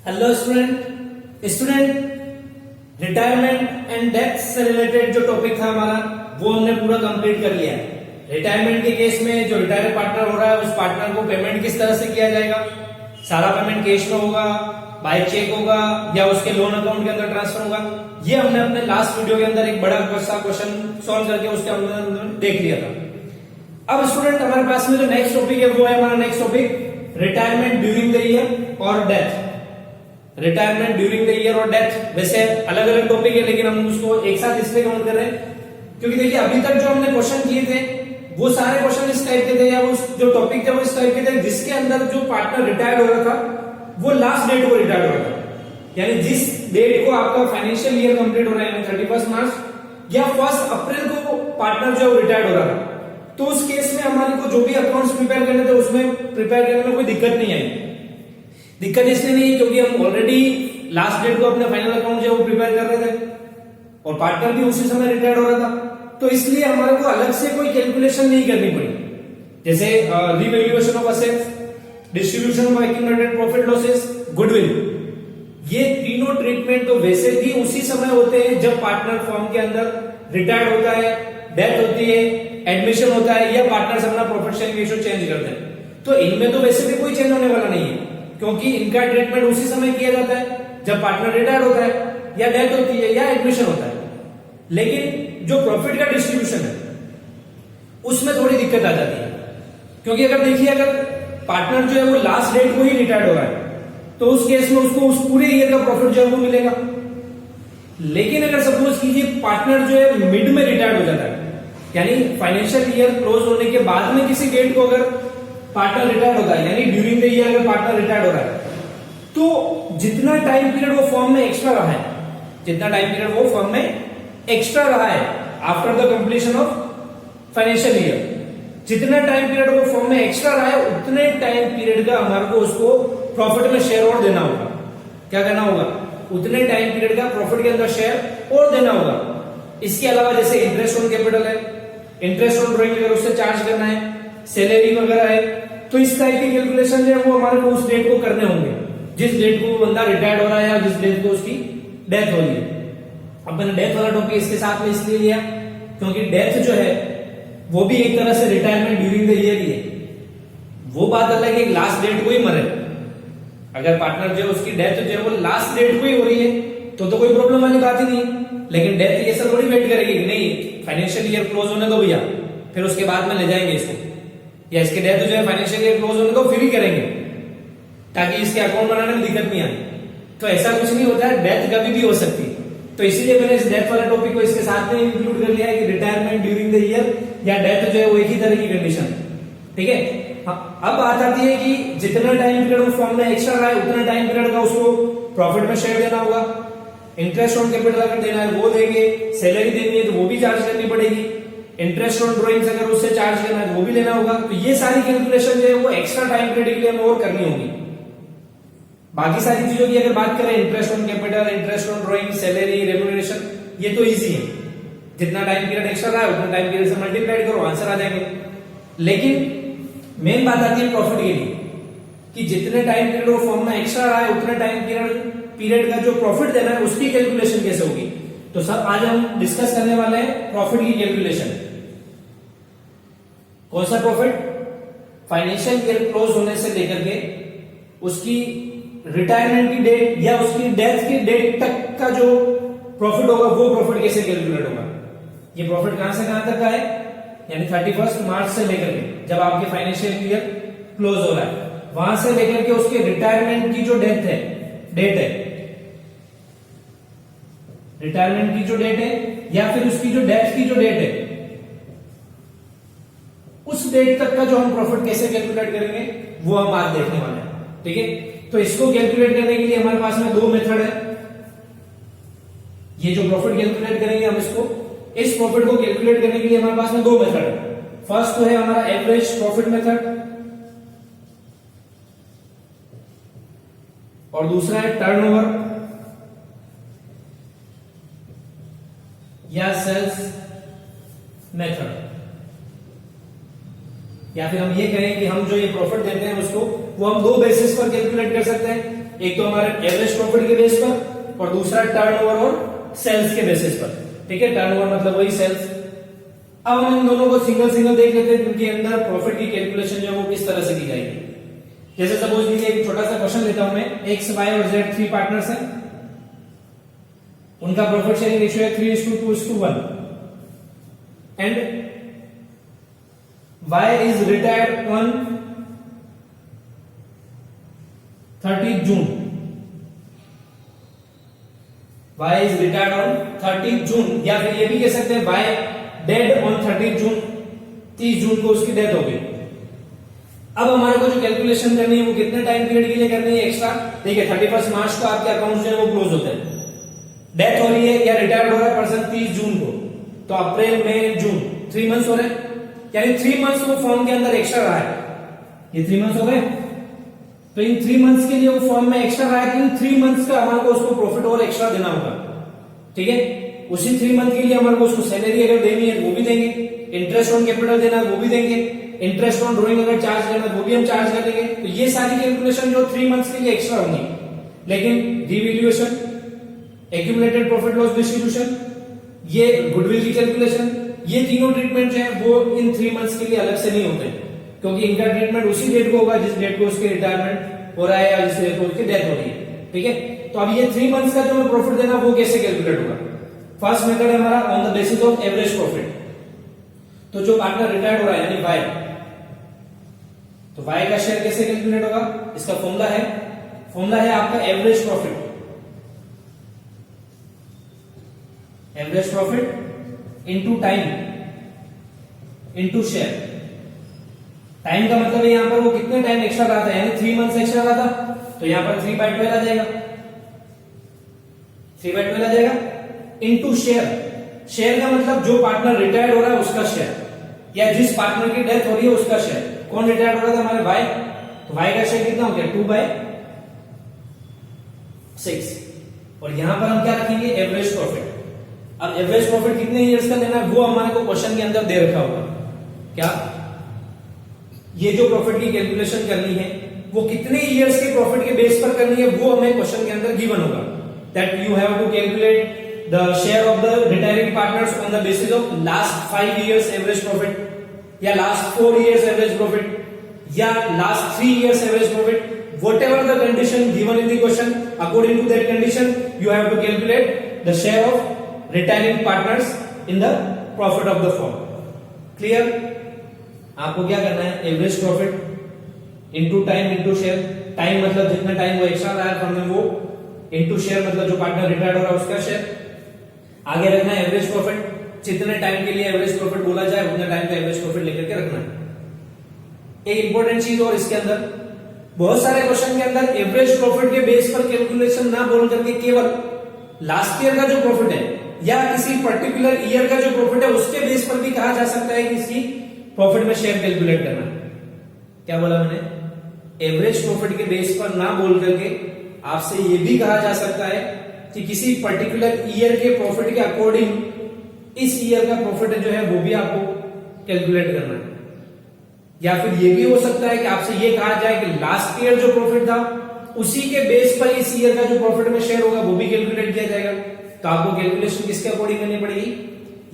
Hello student retirement and death से related जो topic था हमारा वो हमने पूरा कंप्लीट कर लिया है। रिटायरमेंट के केस में जो रिटायर पार्टनर हो रहा है उस पार्टनर को पेमेंट किस तरह से किया जाएगा, सारा पेमेंट कैश में होगा, बाय चेक होगा या उसके लोन अकाउंट के अंदर ट्रांसफर होगा, ये हमने अपने लास्ट वीडियो के अंदर एक बड़ा क्वेश्चन सॉल्व करके उसके अंदर देख लिया था। अब स्टूडेंट हमारे पास में जो नेक्स्ट टॉपिक है वो है हमारा next topic retirement during the year और death. Retirement during the year और डेथ वैसे अलग अलग टॉपिक है लेकिन हम उसको एक साथ इसलिए काउंट कर रहे हैं क्योंकि देखिए अभी तक जो हमने क्वेश्चन किए थे वो सारे क्वेश्चन इस टाइप के थे या वो जो टॉपिक थे वो इस टाइप के थे जिसके अंदर जो पार्टनर रिटायर्ड हो रहा था वो लास्ट डेट को रिटायर्ड हो रहा था, यानी जिस डेट को आपका फाइनेंशियल ईयर कंप्लीट हो रहा है 31 मार्च या 1 अप्रैल को पार्टनर जो है वो रिटायर्ड हो रहा था, तो उस केस में हमारे को जो भी अकाउंट्स प्रिपेयर करने थे उसमें प्रिपेयर करने में कोई दिक्कत नहीं आई। दिक्कत इसलिए नहीं क्योंकि हम ऑलरेडी लास्ट डेट को अपने फाइनल अकाउंट जो है वो प्रिपेयर कर रहे थे और पार्टनर भी उसी समय रिटायर्ड हो रहा था, तो इसलिए हमारे को अलग से कोई कैलकुलेशन नहीं करनी पड़ी। जैसे revaluation of assets, distribution of accumulated profit losses, goodwill, ये तीनों ट्रीटमेंट तो वैसे भी उसी समय होते हैं जब पार्टनर फर्म के अंदर रिटायर्ड होता है, डेथ होती है, एडमिशन होता है या पार्टनर्स अपना प्रॉफिट शेयरिंग रेशियो चेंज करते हैं। तो इनमें तो वैसे भी कोई चेंज होने वाला नहीं है क्योंकि इनका ट्रीटमेंट उसी समय किया जाता है जब पार्टनर रिटायर्ड होता है या डेथ होती है या एडमिशन होता है। लेकिन जो प्रॉफिट का डिस्ट्रीब्यूशन है उसमें थोड़ी दिक्कत आ जाती है क्योंकि अगर देखिए अगर पार्टनर जो है वो लास्ट डेट को ही रिटायर्ड हो रहा है तो उस केस में उसको उस पूरे ईयर का प्रॉफिट जो है वो मिलेगा। लेकिन अगर सपोज कीजिए पार्टनर जो है मिड में रिटायर्ड हो जाता है, यानी फाइनेंशियल ईयर क्लोज होने के बाद में किसी डेट को अगर पार्टनर रिटायर्ड होता है, यानी ड्यूरिंग द ईयर अगर पार्टनर रिटायर्ड हो रहा है तो जितना टाइम पीरियड वो फर्म में एक्स्ट्रा रहा है, जितना टाइम पीरियड वो फर्म में एक्स्ट्रा रहा है after the completion of financial year, जितना टाइम पीरियड वो फर्म में एक्स्ट्रा रहा है उतने टाइम पीरियड का हमारे को उसको प्रॉफिट में शेयर और देना होगा। क्या करना होगा? उतने टाइम पीरियड का प्रॉफिट के अंदर शेयर और देना होगा। इसके अलावा जैसे इंटरेस्ट ऑन कैपिटल है, इंटरेस्ट ऑन ड्रॉइंग अगर उससे चार्ज करना है, सैलरी वगैरह है, तो इस टाइप की कैलकुलेशन जो है वो हमारे को उस डेट को करने होंगे जिस डेट को बंदा रिटायर्ड हो रहा है या जिस डेट को उसकी डेथ हो रही है। अब मैंने डेथ वाला टॉपिक इसके साथ में इसलिए लिया क्योंकि डेथ जो है वो भी एक तरह से रिटायरमेंट ड्यूरिंग द ईयर ही है। वो बात अलग है लास्ट डेट को ही मरे, अगर पार्टनर जो है उसकी डेथ जो है वो लास्ट डेट को ही हो रही है तो कोई प्रॉब्लम वाली बात ही नहीं, लेकिन डेथ ये सब थोड़ी वेट करेगी, नहीं फाइनेंशियल ईयर क्लोज होने दो भैया फिर उसके बाद में ले जाएंगे इसको, या इसके डेथ जो है फाइनेंशियल ईयर क्लोज होने को फिर ही करेंगे ताकि इसके अकाउंट बनाने में दिक्कत नहीं आए। तो ऐसा कुछ नहीं होता है, डेथ कभी भी हो सकती है। तो इसीलिए मैंने इस डेथ वाले टॉपिक को इसके साथ में इंक्लूड कर लिया है कि रिटायरमेंट ड्यूरिंग द ईयर या डेथ जो है वो एक ही तरह की कंडीशन है। ठीक है, अब बात आती है कि जितना टाइम पीरियड वो फॉर्म में एक्स्ट्रा रहा है उतना टाइम पीरियड का उसको प्रॉफिट में शेयर देना होगा। इंटरेस्ट ऑन कैपिटल अगर देना है वो देंगे, सैलरी देनी है तो वो भी चार्ज करनी पड़ेगी, इंटरेस्ट ऑन ड्रॉइंग्स अगर उससे चार्ज करना है तो वो भी लेना होगा। तो ये सारी कैलकुलेशन जो है वो एक्स्ट्रा टाइम पीरियड के लिए हमें और करनी होगी। बाकी सारी चीजों की अगर बात करें, interest on capital, interest on drawing, salary, remuneration, ये तो इजी है, जितना टाइम पीरियड एक्स्ट्रा रहा है उतना टाइम पीरियड से मल्टीप्लाई करो आंसर आ जाएंगे। लेकिन मेन बात आती है प्रॉफिट के लिए कि जितने टाइम पीरियड वो फॉर्म में एक्स्ट्रा रहा है उतने टाइम पीरियड का जो प्रॉफिट देना है उसकी कैलकुलेशन कैसे होगी। तो सर आज हम डिस्कस करने वाले हैं प्रॉफिट की कैलकुलेशन। कौन सा प्रॉफिट? फाइनेंशियल ईयर क्लोज होने से लेकर के उसकी रिटायरमेंट की डेट या उसकी डेथ की डेट तक का जो प्रॉफिट होगा वो प्रॉफिट कैसे कैलकुलेट होगा। ये प्रॉफिट कहां से कहां तक का है, यानी 31 मार्च से लेकर के जब आपके फाइनेंशियल ईयर क्लोज हो रहा है वहां से लेकर के उसके रिटायरमेंट की जो डेट है, रिटायरमेंट की जो डेट है या फिर उसकी जो डेथ की जो डेट है उस डेट तक का जो हम प्रॉफिट कैसे कैलकुलेट करेंगे वो हम आज देखने वाले हैं। ठीक है, तो इसको कैलकुलेट करने के लिए हमारे पास में दो मेथड है। ये जो प्रॉफिट कैलकुलेट करेंगे हम इस प्रॉफिट को कैलकुलेट करने के लिए हमारे पास में दो मेथड है। फर्स्ट तो है हमारा एवरेज प्रॉफिट मेथड और दूसरा है टर्नओवर या सेल्स मेथड, या फिर हम ये कहें कि हम जो ये प्रॉफिट देते हैं उसको वो हम दो बेसिस पर कैलकुलेट कर सकते हैं। एक तो हमारे एवरेज प्रॉफिट के बेस पर और दूसरा टर्नओवर और सेल्स के बेसिस पर। ठीक है, टर्नओवर मतलब वही सेल्स। अब हम इन दोनों को सिंगल सिंगल देख लेते हैं, क्योंकि अंदर प्रॉफिट की कैलकुलेशन जो है वो किस तरह से की जाएगी। जैसे सपोज लीजिए एक छोटा सा क्वेश्चन लेता हूं मैं, एक्स वाई और जेड 3 पार्टनर्स हैं, उनका प्रॉफिट शेयरिंग रेशियो है 3:2:1 and Y is retired on 30th June. Y is retired on 30th June, या फिर ये भी कह सकते हैं Y dead on 30th June, 30 जून को उसकी डेथ हो गई। अब हमारे को जो कैलकुलेशन करनी है वो कितने टाइम पीरियड के लिए करनी है एक्स्ट्रा। देखिए 31 मार्च को आपके अकाउंट जो है वो क्लोज होते हैं, डेथ हो रही है या रिटायर्ड हो रहा है पर्सन 30 जून को, तो अप्रैल मई जून 3 मंथ्स हो रहे हैं, यानी 3 मंथ्स वो फॉर्म के अंदर एक्स्ट्रा रहा है। ये 3 मंथ्स हो गए, तो इन 3 मंथ्स के लिए वो फॉर्म में एक्स्ट्रा रहा है, तो इन 3 मंथ्स का हमारे को उसको प्रॉफिट और एक्स्ट्रा देना होगा। ठीक है, उसी 3 मंथ के लिए हमारे को उसको सैलरी अगर देनी है वो भी देंगे, इंटरेस्ट ऑन कैपिटल देना है वो भी देंगे, इंटरेस्ट ऑन ड्रॉइंग अगर चार्ज करना है वो भी हम चार्ज करेंगे। तो ये सारी कैलकुलेशन जो 3 मंथ्स के लिए एक्स्ट्रा होंगी, लेकिन revaluation, accumulated profit loss distribution, ये गुडविल की कैलकुलेशन, ये तीनों ट्रीटमेंट जो है वो इन 3 मंथ्स के लिए अलग से नहीं होते, क्योंकि इनका ट्रीटमेंट उसी डेट को होगा जिस डेट को उसकी रिटायरमेंट हो रहा है या जिस डेट को उसकी डेथ हो रही है। ठीक है, तो अब ये 3 मंथ्स का जो हमें प्रॉफिट देना वो कैसे कैलकुलेट होगा। फर्स्ट मेथड है हमारा on the basis of average profit. तो जो पार्टनर रिटायर्ड हो रहा है यानी वाई, तो वाई का शेयर कैसे कैलकुलेट होगा, इसका फॉर्मूला है आपका average profit. Average profit into time into share. Time का मतलब है यहां पर वो कितने टाइम एक्स्ट्रा रहा था, यानी 3 मंथ्स एक्स्ट्रा रहा था, तो यहां पर 3/12 आ जाएगा, 3/12 आ जाएगा इनटू शेयर। शेयर का मतलब जो पार्टनर रिटायर्ड हो रहा है उसका शेयर, या जिस पार्टनर की डेथ हो रही है उसका शेयर। कौन रिटायर्ड हो रहा था, हमारे वाई, तो वाई का शेयर कितना हो गया 2/6। और यहां पर हम क्या रखेंगे, एवरेज प्रॉफिट। अब एवरेज प्रॉफिट कितने ईयर्स का लेना है वो हमारे को क्वेश्चन के अंदर दे रखा होगा। क्या ये जो प्रॉफिट की कैलकुलेशन करनी है वो कितने ईयर्स के प्रॉफिट के बेस पर करनी है वो हमें क्वेश्चन के अंदर गिवन होगा। That you have to calculate the share of the retiring partners on the basis of last 5 years average profit, या last 4 years average profit, या last 3 years average profit, whatever the condition given in the question, according to that condition you have to calculate the share of retiring partners in the profit of the firm. Clear? आपको क्या करना है, average profit into time into share. Time मतलब जितना time वो extra रहा है firm में वो, इनटू शेयर मतलब जो पार्टनर रिटायर्ड हो रहा है उसका शेयर। आगे रखना है एवरेज प्रॉफिट, जितने टाइम के लिए एवरेज प्रॉफिट बोला जाए उतने टाइम का एवरेज प्रॉफिट लेकर के रखना है। एक इंपॉर्टेंट चीज और इसके अंदर, बहुत सारे क्वेश्चन के अंदर एवरेज प्रॉफिट के बेस पर कैलकुलेशन ना बोल करके केवल लास्ट ईयर का जो प्रॉफिट है या किसी पर्टिकुलर ईयर का जो प्रॉफिट है उसके बेस पर भी कहा जा सकता है कि इसकी प्रॉफिट में शेयर कैलकुलेट करना है। क्या बोला मैंने, एवरेज प्रॉफिट के बेस पर ना बोल करके आपसे ये भी कहा जा सकता है कि किसी पर्टिकुलर ईयर के प्रॉफिट के अकॉर्डिंग इस ईयर का प्रॉफिट जो है वो भी आपको कैलकुलेट करना है। या फिर ये भी हो सकता है कि आपसे ये कहा जाए कि लास्ट ईयर जो प्रॉफिट था उसी के बेस पर इस ईयर का जो प्रॉफिट में शेयर होगा वो भी कैलकुलेट किया जाएगा। तो आपको कैलकुलेशन किसके अकॉर्डिंग करनी पड़ेगी,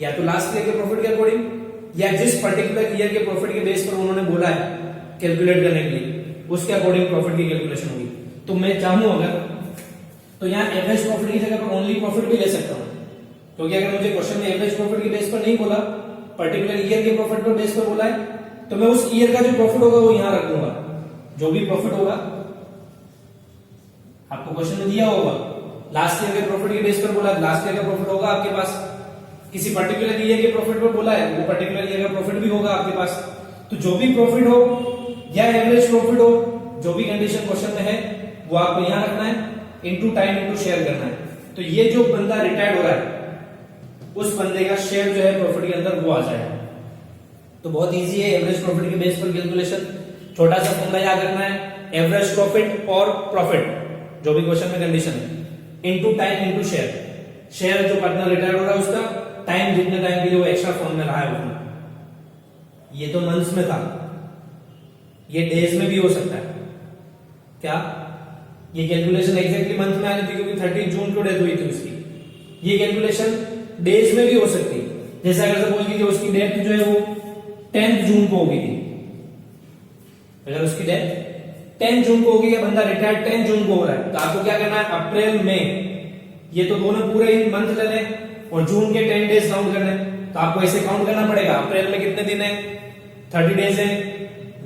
या तो लास्ट ईयर के प्रॉफिट के अकॉर्डिंग, या जिस पर्टिकुलर ईयर के प्रॉफिट के बेस पर उन्होंने बोला है कैलकुलेट करने के लिए उसके अकॉर्डिंग प्रॉफिट की कैलकुलेशन होगी। तो मैं चाहूं अगर तो यहाँ एवरेज प्रॉफिट की जगह पर ओनली प्रॉफिट भी ले सकता हूं, क्योंकि अगर मुझे क्वेश्चन में एवरेज प्रॉफिट के बेस पर नहीं बोला, पर्टिकुलर ईयर के प्रॉफिट पर बेस पर बोला है, तो मैं उस ईयर का जो प्रॉफिट होगा वो यहां रख दूंगा। जो भी प्रॉफिट होगा आपको क्वेश्चन में दिया होगा, लास्ट ईयर के प्रॉफिट के बेस पर बोला, लास्ट ईयर का प्रॉफिट होगा आपके पास, किसी पर्टिकुलर ईयर के प्रॉफिट पर बोला है वो पर्टिकुलर ईयर का प्रॉफिट भी होगा आपके पास। तो जो भी प्रॉफिट हो या एवरेज प्रॉफिट हो, जो भी कंडीशन क्वेश्चन में है वो आपको यहां रखना है, इनटू टाइम इनटू शेयर करना है। तो ये जो बंदा रिटायर्ड हो रहा है उस बंदे का शेयर जो है प्रॉफिट के अंदर वो आ जाएगा। तो बहुत इजी है एवरेज प्रॉफिट के बेस पर कैलकुलेशन। छोटा सा फॉर्मूला याद रखना है, एवरेज प्रॉफिट और प्रॉफिट जो भी क्वेश्चन में कंडीशन है, into time into share. Share जो पार्टनर रिटायर्ड हो रहा है उसका, टाइम जितने टाइम के लिए वो एक्स्ट्रा फॉर्म में रहा है उसमें। ये तो मंथ्स में था, ये डेज में भी हो सकता है। क्या ये कैलकुलेशन एग्जैक्टली मंथ में आनी थी क्योंकि 30 जून को डेथ हुई थी उसकी। ये कैलकुलेशन डेज में भी हो सकती है, जैसे अगर सपोज कीजिए उसकी डेथ जो है वो 10 जून को होगी थी, अगर उसकी डेथ 10 जून को होगी या बंदा रिटायर्ड 10 जून को हो रहा है, तो आपको क्या करना है, अप्रैल में ये तो दोनों पूरे ही मंथ लेने और जून के 10 डेज काउंट करने, तो आपको ऐसे काउंट करना पड़ेगा। अप्रैल में कितने दिन है, 30 डेज है,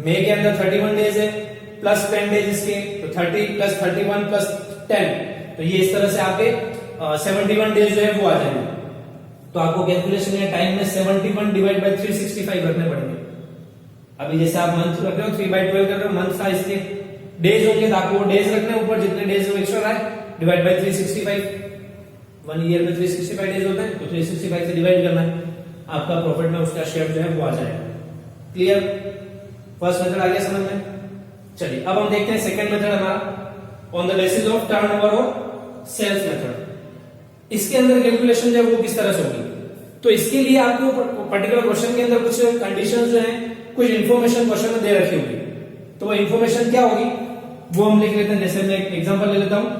मई के अंदर 31 डेज है, प्लस 10 डेज इसके, तो 30 प्लस 31 प्लस 10, तो ये इस तरह से आपके 71 डेज जो है वो आ जाएंगे। तो आपको कैलकुलेशन या टाइम में 71 डिवाइड बाय 365 रखने पड़ेंगे। अभी जैसे आप मंथ रख रहे हो 3/12 कर रहे हो, मंथ का इसके डेज होंगे तो आपको डेज रखने ऊपर, जितने डेज वो एक्स्ट्रा आए डिवाइड बाय 365। 1 ईयर में 365 डेज होते हैं, तो 365 से डिवाइड करना है, आपका प्रॉफिट में उसका शेयर जो है वो आ जाएगा। क्लियर? फर्स्ट मेथड आ गया समझ में। चलिए अब हम देखते हैं सेकंड मेथड हमारा on the basis of turnover और सेल्स मेथड। इसके अंदर कैलकुलेशन जो है वो किस तरह से होगी, तो इसके लिए आपको पर्टिकुलर क्वेश्चन के अंदर कुछ कंडीशंस जो है, कुछ इंफॉर्मेशन क्वेश्चन में दे रखी होगी, तो वो इंफॉर्मेशन क्या होगी वो हम लिख लेते हैं। जैसे मैं एक एग्जांपल ले लेता हूं,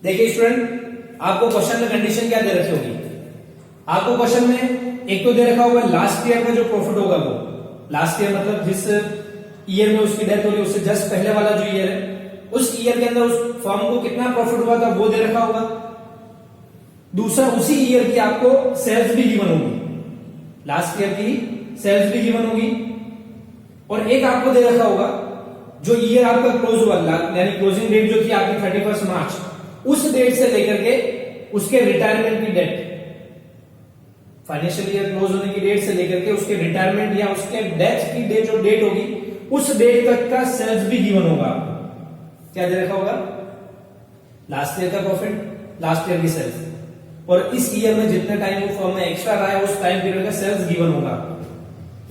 देखिए स्टूडेंट, आपको क्वेश्चन में कंडीशन क्या दे रखी होगी, आपको क्वेश्चन में एक तो दे रखा होगा लास्ट ईयर में जो प्रॉफिट होगा वो, लास्ट ईयर मतलब जिस ईयर में उसकी डेथ हो रही है उससे जस्ट पहले वाला जो ईयर है, उस ईयर के अंदर उस फर्म को कितना प्रॉफिट हुआ था वो दे रखा होगा। दूसरा, उसी ईयर की आपको सेल्स भी गिवन होगी, लास्ट ईयर की सेल्स भी गिवन होगी, और एक आपको दे रखा होगा जो ईयर आपका क्लोज हुआ, यानी क्लोजिंग डेट जो थी आपकी 31 मार्च, उस डेट से लेकर के उसके रिटायरमेंट की डेट, फाइनेंशियल ईयर क्लोज होने की डेट से लेकर के उसके रिटायरमेंट या उसके डेथ की डेट जो डेट होगी उस डेट तक का सेल्स भी गिवन होगा। क्या दे रखा होगा, लास्ट ईयर का प्रॉफिट, लास्ट ईयर की सेल्स, और इस ईयर में जितने टाइम वो फर्म में एक्स्ट्रा रहा है उस टाइम पीरियड का सेल्स गिवन होगा।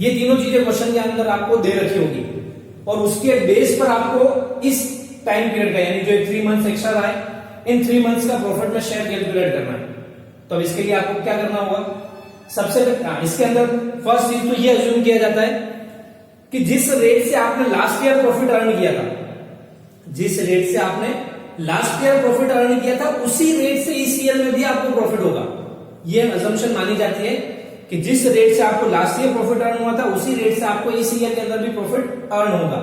ये तीनों चीजें क्वेश्चन के अंदर आपको दे रखी होगी, और उसके बेस पर आपको इस टाइम पीरियड का, यानी जो 3 मंथ्स एक्स्ट्रा रहा है, इन 3 मंथ्स का प्रॉफिट में शेयर कैलकुलेट करना है। तो अब इसके लिए आपको क्या करना होगा, सबसे इसके अंदर फर्स्ट चीज तो ये अज्यूम किया जाता है कि जिस रेट से आपने लास्ट ईयर प्रॉफिट अर्न किया था, जिस रेट से आपने लास्ट ईयर प्रॉफिट अर्न किया था उसी रेट से इस ईयर में भी आपको प्रॉफिट होगा। ये अजम्पशन मानी जाती है कि जिस रेट से आपको लास्ट ईयर प्रॉफिट अर्न हुआ था उसी रेट से आपको इस ईयर के अंदर भी प्रॉफिट अर्न होगा।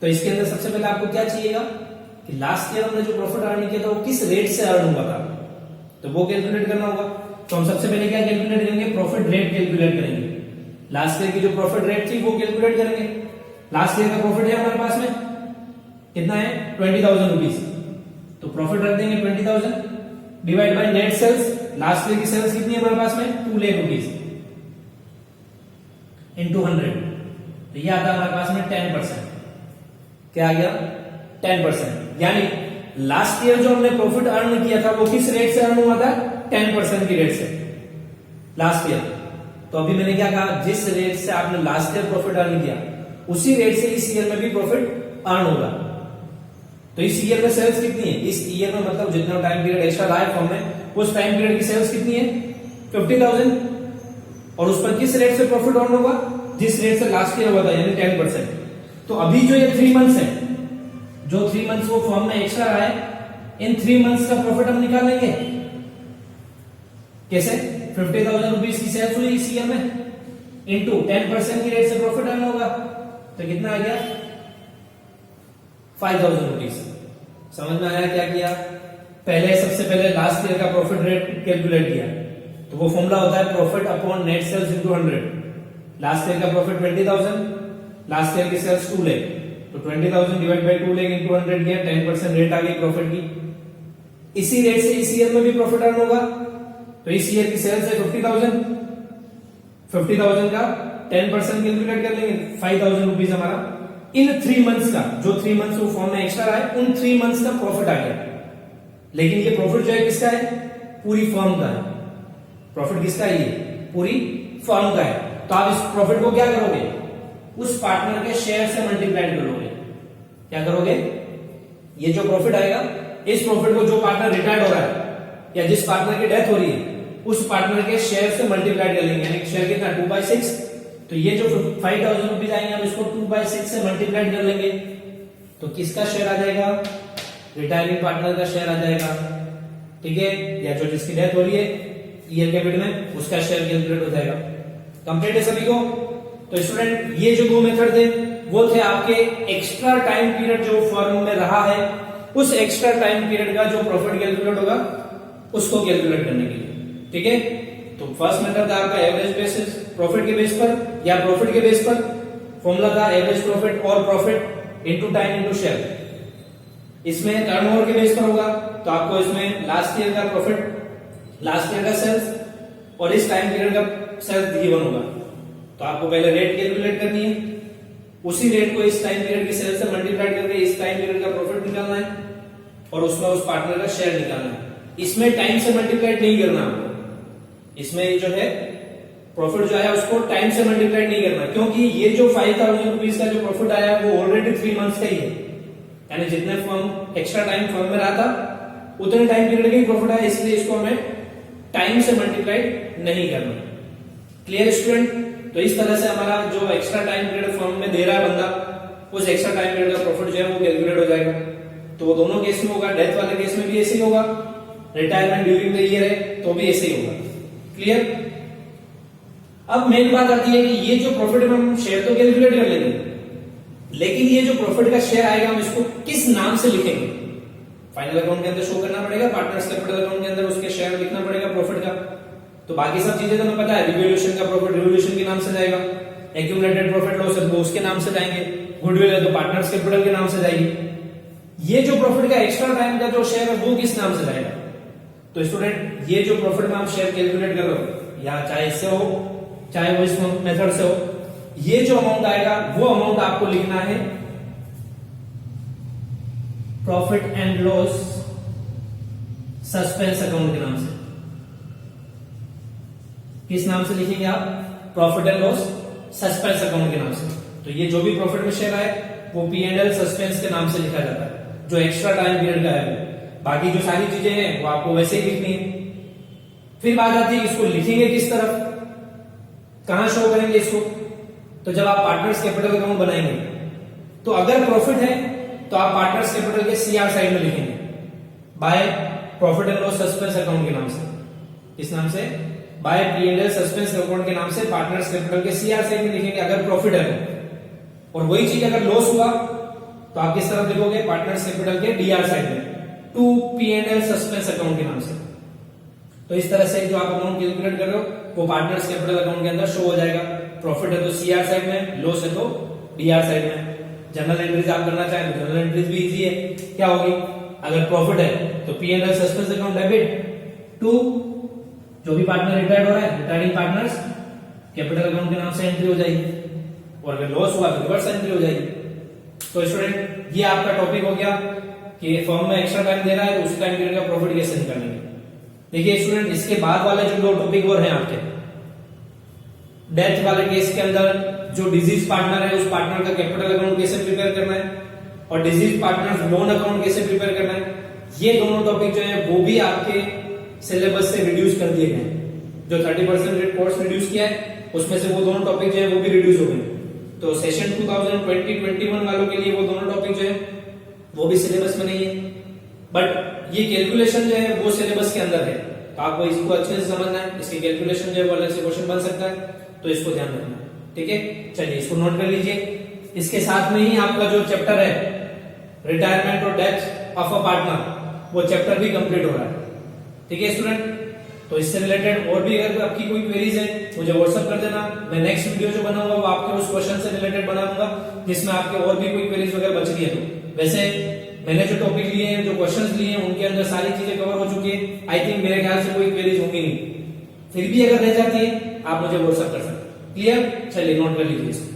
तो इसके अंदर सबसे पहले आपको क्या चाहिएगा कि लास्ट ईयर हमने जो प्रॉफिट अर्न किया था वो किस रेट से अर्न हुआ था, तो वो कैलकुलेट करना होगा। तो हम सबसे पहले क्या कैलकुलेट करेंगे, प्रॉफिट रेट कैलकुलेट करेंगे। लास्ट ईयर की जो प्रॉफिट रेट थी वो कैलकुलेट करेंगे। लास्ट ईयर का प्रॉफिट है हमारे पास में कितना है, 20,000 रुपीज, तो प्रॉफिट रख देंगे 20,000 divide by net sales. Last year की सेल्स कितनी है हमारे पास में, 2 लाख रुपीज इंटू 100, तो ये आता है हमारे पास में 10%। क्या आ गया, 10%, यानी लास्ट ईयर जो हमने प्रॉफिट अर्न किया था वो किस रेट से अर्न हुआ था, 10% की रेट से लास्ट ईयर। तो अभी मैंने क्या कहा, जिस रेट से आपने लास्ट ईयर प्रॉफिट अर्न किया उसी रेट से इस ईयर में भी प्रॉफिट अर्न होगा। तो इस ईयर में सेल्स कितनी है, इस ईयर में मतलब जितना टाइम पीरियड एक्स्ट्रा रहा है फर्म में उस टाइम पीरियड की सेल्स कितनी है, 50,000, और उस पर किस रेट से प्रॉफिट अर्न होगा, जिस रेट से लास्ट ईयर हुआ था, यानी 10%। तो अभी जो ये 3 मंथ्स है, जो 3 मंथ्स वो फर्म में एक्स्ट्रा रहा है, इन 3 मंथ्स का प्रॉफिट हम निकालेंगे कैसे, 50,000 रुपीज की सेल्स हुई इस ईयर में इंटू 10% की रेट से प्रॉफिट अर्न होगा, तो कितना आ गया, 5,000 रुपीज। समझ में आया क्या किया, पहले सबसे पहले लास्ट ईयर का प्रॉफिट रेट कैलकुलेट किया, तो वो फॉर्मूला होता है profit upon net sales into 100। Last year का प्रॉफिट 20,000, लास्ट ईयर की सेल्स 2 लाख, तो 20,000 डिवाइड बाय 2 लाख इंटू 100 किया, 10% रेट आ गई प्रॉफिट की। इसी रेट से इस ईयर में भी प्रॉफिट अर्न होगा, तो इस ईयर की सेल्स है 50,000, 50,000 का 10% कैलकुलेट कर लेंगे, 5,000 रुपीज हमारा इन 3 मंथ्स का, जो 3 मंथ्स वो फॉर्म में एक्स्ट्रा आया, उन 3 मंथ्स का प्रॉफिट आ गया। लेकिन ये प्रॉफिट जो है किसका है? पूरी फर्म का है। प्रॉफिट किसका है? ये पूरी फर्म का है। तो आप इस प्रॉफिट को क्या करोगे? उस पार्टनर के शेयर से मल्टीप्लाई करोगे। क्या करोगे? ये जो प्रॉफिट आएगा, इस प्रॉफिट को जो पार्टनर रिटायर्ड हो रहा है या जिस पार्टनर की डेथ हो रही है, उस पार्टनर के शेयर से मल्टीप्लाई कर लेंगे। यानी शेयर कितना? 2/6। तो ये जो 5000 रुपीज आएंगे, हम इसको 2/6 से मल्टीप्लाई कर लेंगे। तो किसका शेयर आ जाएगा? रिटायरिंग पार्टनर का शेयर आ जाएगा। ठीक है, या जो जिसकी डेथ हो रही है ईयर के पीरियड में, उसका शेयर कैलकुलेट हो जाएगा। कंप्लीट है सभी को? तो स्टूडेंट, ये जो 2 मेथड थे वो थे आपके एक्स्ट्रा टाइम पीरियड जो फर्म में रहा है, उस एक्स्ट्रा टाइम पीरियड का जो प्रॉफिट कैलकुलेट होगा उसको कैलकुलेट करने के लिए। ठीक है, तो फर्स्ट मेथड था आपका एवरेज बेसिस, प्रॉफिट के बेस पर या प्रॉफिट के बेस पर। फॉर्मूला था एवरेज प्रॉफिट और profit into time into share. इसमें टर्नओवर के बेस पर होगा, तो आपको इसमें लास्ट ईयर का प्रॉफिट, लास्ट ईयर का सेल्स और इस टाइम पीरियड का सेल्स गिवन होगा। तो आपको पहले रेट कैलकुलेट करनी है, उसी रेट को इस टाइम पीरियड की सेल्स से मल्टीप्लाई करके इस टाइम पीरियड का प्रॉफिट निकालना है और उसमें उस पार्टनर का शेयर निकालना है। इसमें टाइम से मल्टीप्लाई नहीं करना आपको। इसमें जो है प्रॉफिट जो है उसको टाइम से मल्टीप्लाई नहीं करना, क्योंकि ये जो 5000 रुपीज का जो प्रॉफिट आया वो ऑलरेडी 3 मंथ्स का ही है। यानी जितने फर्म एक्स्ट्रा टाइम फर्म में रहा था उतने टाइम पीरियड का ही प्रॉफिट आया, इसलिए इसको हमें टाइम से मल्टीप्लाई नहीं करना। Clear student? तो इस तरह से हमारा जो एक्स्ट्रा टाइम पीरियड फर्म में दे रहा है बंदा, उस एक्स्ट्रा टाइम पीरियड का प्रॉफिट जो है वो कैलकुलेट हो जाएगा। तो वो दोनों केस में होगा, डेथ वाले केस में भी ऐसे ही होगा, रिटायरमेंट ड्यूरिंग द ईयर है तो भी ऐसे ही होगा। क्लियर? अब मेन बात आती है कि ये जो प्रॉफिट में हम शेयर तो कैलकुलेट कर लेंगे, लेकिन ये जो प्रॉफिट का शेयर आएगा हम इसको किस नाम से लिखेंगे? फाइनल अकाउंट के अंदर शो करना पड़ेगा, पार्टनर्स कैपिटल अकाउंट के अंदर उसके शेयर लिखना पड़ेगा प्रॉफिट का। तो बाकी सब चीजें तो हमें पता है, रिवोल्यूशन का प्रॉफिट रिवोल्यूशन के नाम से जाएगा, एक्यूमुलेटेड प्रॉफिट लॉस है वो उसके नाम से जाएंगे, गुडविल है तो पार्टनर्स कैपिटल के नाम से जाएगी। ये जो प्रॉफिट का एक्स्ट्रा टाइम का जो शेयर है वो किस नाम से जाएगा? तो स्टूडेंट, ये जो प्रॉफिट में आप शेयर कैलकुलेट कर रहे हो, या चाहे इससे हो चाहे वो इस मेथड से हो, ये जो अमाउंट आएगा वो अमाउंट आपको लिखना है profit and loss suspense account के नाम से। किस नाम से लिखेंगे आप? Profit and loss suspense account के नाम से। तो ये जो भी प्रॉफिट में शेयर आए वो P&L सस्पेंस के नाम से लिखा जाता है, जो एक्स्ट्रा टाइम पीरियड का है। बाकी जो सारी चीजें हैं वो आपको वैसे ही लिखनी है। फिर बात आती है इसको लिखेंगे किस तरफ, कहां शो करेंगे इसको? तो जब आप पार्टनर्स कैपिटल अकाउंट बनाएंगे तो अगर प्रॉफिट है तो आप पार्टनर्स कैपिटल के CR साइड में लिखेंगे by profit and loss suspense account के नाम से। किस नाम से? बाय P&L सस्पेंस अकाउंट के नाम से पार्टनर्स कैपिटल के CR साइड में लिखेंगे अगर प्रॉफिट है। और वही चीज अगर लॉस हुआ तो आप किस तरफ लिखोगे? पार्टनर्स कैपिटल के DR साइड में, टू P&L सस्पेंस अकाउंट के नाम से। तो इस तरह से जो आप अमाउंट कैलकुलेट कर रहे हो वो पार्टनर्स कैपिटल अकाउंट के अंदर शो हो जाएगा। प्रॉफिट है तो CR साइड में, लॉस है तो DR साइड में। जनरल एंट्रीज आप करना चाहें तो जनरल एंट्रीज भी इजी है। क्या होगी? अगर प्रॉफिट है तो P&L suspense account debit to जो भी पार्टनर रिटायर्ड हो रहा है, रिटायरिंग पार्टनर्स कैपिटल अकाउंट के नाम से एंट्री हो जाएगी, और अगर लॉस हुआ तो रिवर्स एंट्री हो जाएगी। तो स्टूडेंट, ये आपका टॉपिक हो गया कि फर्म में एक्स्ट्रा टाइम दे रहा है तो उस टाइम पीरियड का प्रॉफिट कैसे निकालेंगे। देखिए स्टूडेंट, इसके बाद वाले जो 2 टॉपिक और हैं आपके, डेथ वाले केस के अंदर जो डिजीज पार्टनर है उस पार्टनर का कैपिटल अकाउंट कैसे प्रिपेयर करना है और डिजीज पार्टनर लोन अकाउंट कैसे प्रिपेयर करना है, ये दोनों टॉपिक जो है वो भी आपके सिलेबस से रिड्यूस कर दिए गए। जो 30% कोर्स रिड्यूस किया है उसमें से वो दोनों टॉपिक जो है वो भी रिड्यूस हो गए। तो सेशन 2020-21 वालों के लिए वो दोनों टॉपिक जो है वो भी सिलेबस में नहीं है, बट ये कैलकुलेशन जो है वो सिलेबस के अंदर है। तो आपको इसको अच्छे से समझना है, इसकी कैलकुलेशन जो है वो अलग से क्वेश्चन बन सकता है, तो इसको ध्यान रखना। ठीक है, चलिए इसको नोट कर लीजिए। इसके साथ में ही आपका जो चैप्टर है रिटायरमेंट और डेथ ऑफ अ पार्टनर, वो चैप्टर भी कंप्लीट हो रहा है। ठीक है स्टूडेंट, तो इससे रिलेटेड और भी अगर आपकी कोई क्वेरीज है मुझे व्हाट्सएप कर देना। मैं नेक्स्ट वीडियो जो बनाऊंगा वो आपके उस क्वेश्चन से रिलेटेड बनाऊंगा जिसमें आपके और भी कोई क्वेरीज वगैरह बच रही है। तो वैसे मैंने जो टॉपिक लिए हैं, जो क्वेश्चंस लिए हैं, उनके अंदर सारी चीजें कवर हो चुकी है। आई थिंक मेरे ख्याल से कोई क्वेरीज होंगी नहीं, फिर भी अगर रह जाती है आप मुझे व्हाट्सएप कर सकते हैं। क्लियर? चलिए नोट कर लीजिए।